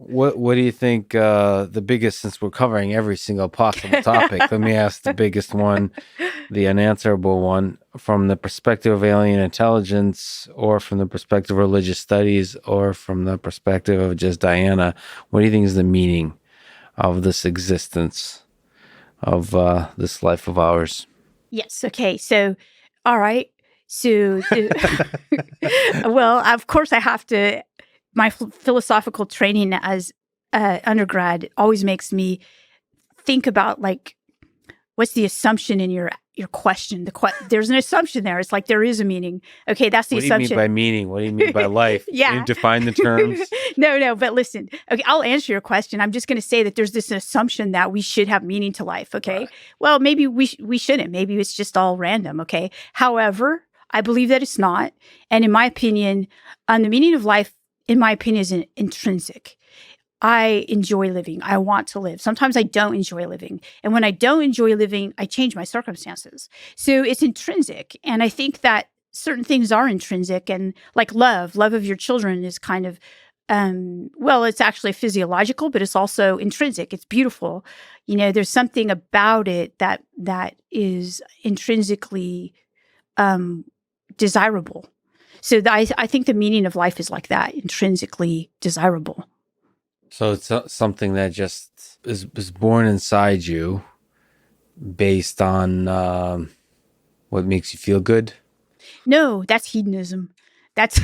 What do you think the biggest, since we're covering every single possible topic, let me ask the biggest one, the unanswerable one, from the perspective of alien intelligence, or from the perspective of religious studies, or from the perspective of just Diana, what do you think is the meaning of this existence, of this life of ours? Yes. Okay. So, all right. So, well, of course, I have to. My philosophical training as undergrad always makes me think about like what's the assumption in your question. There's an assumption there. It's like there is a meaning. Okay, that's the What do you mean assumption. by meaning? What do you mean by life? Yeah. Can you define the terms? No, but listen. Okay, I'll answer your question. I'm just going to say that there's this assumption that we should have meaning to life, okay? Right. Well, maybe we shouldn't. Maybe it's just all random, okay? However, I believe that it's not. And in my opinion, the meaning of life, in my opinion, is intrinsic. I enjoy living. I want to live. Sometimes I don't enjoy living. And when I don't enjoy living, I change my circumstances. So it's intrinsic. And I think that certain things are intrinsic, and like love of your children is kind of, well, it's actually physiological, but it's also intrinsic. It's beautiful. You know, there's something about it that is intrinsically desirable. So I think the meaning of life is like that, intrinsically desirable. So it's something that just is born inside you based on what makes you feel good? No, that's hedonism. That's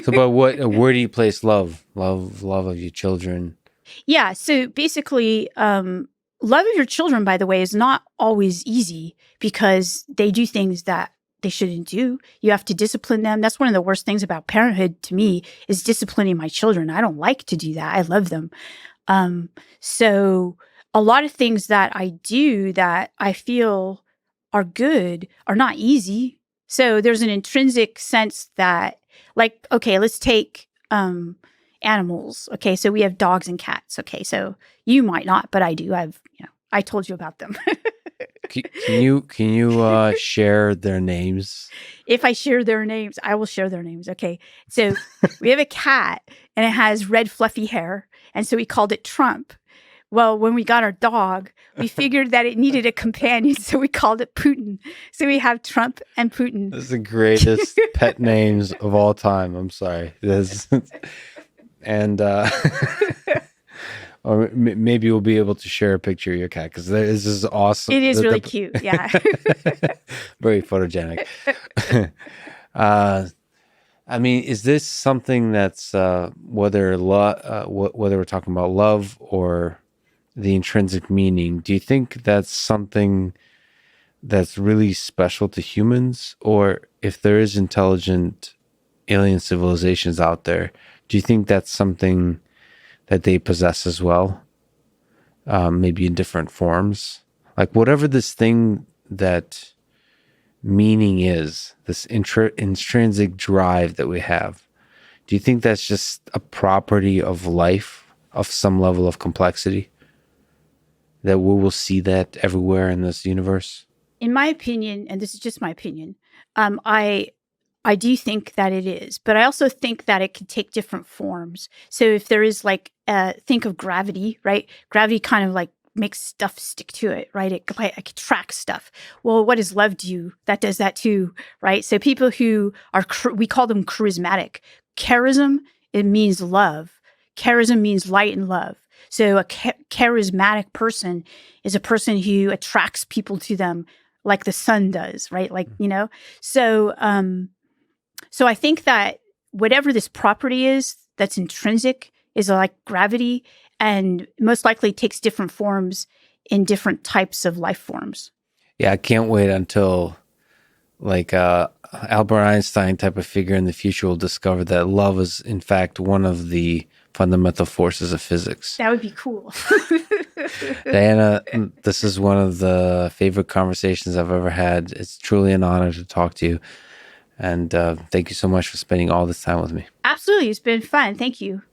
So, but where do you place love? Love of your children? Yeah. So basically, love of your children, by the way, is not always easy because they do things that they shouldn't do. You have to discipline them. That's one of the worst things about parenthood to me is disciplining my children. I don't like to do that. I love them. So a lot of things that I do that I feel are good are not easy. So there's an intrinsic sense that, like, okay, let's take animals. Okay, so we have dogs and cats. Okay, so you might not, but I do. I told you about them. Can you share their names? If I share their names, I will share their names. Okay. So we have a cat and it has red fluffy hair. And so we called it Trump. Well, when we got our dog, we figured that it needed a companion. So we called it Putin. So we have Trump and Putin. This is the greatest pet names of all time. I'm sorry. And or maybe we'll be able to share a picture of your cat because this is awesome. It is really cute. Yeah. Very photogenic. I mean, is this something that's whether we're talking about love or the intrinsic meaning? Do you think that's something that's really special to humans, or if there is intelligent alien civilizations out there, do you think that's something that they possess as well, maybe in different forms? Like whatever this thing that meaning is, this intrinsic drive that we have, do you think that's just a property of life of some level of complexity, that we will see that everywhere in this universe? In my opinion, and this is just my opinion, I do think that it is, but I also think that it can take different forms. So if there is like, think of gravity, right? Gravity kind of like makes stuff stick to it, right? It attracts stuff. Well, what does love do? That does that too, right? So people who are, we call them charismatic. Charism, it means love. Charism means light and love. So a charismatic person is a person who attracts people to them like the sun does, right? Like, you know, so I think that whatever this property is that's intrinsic is like gravity, and most likely takes different forms in different types of life forms. Yeah, I can't wait until like Albert Einstein type of figure in the future will discover that love is in fact one of the fundamental forces of physics. That would be cool. Diana, this is one of the favorite conversations I've ever had. It's truly an honor to talk to you. And thank you so much for spending all this time with me. Absolutely. It's been fun. Thank you.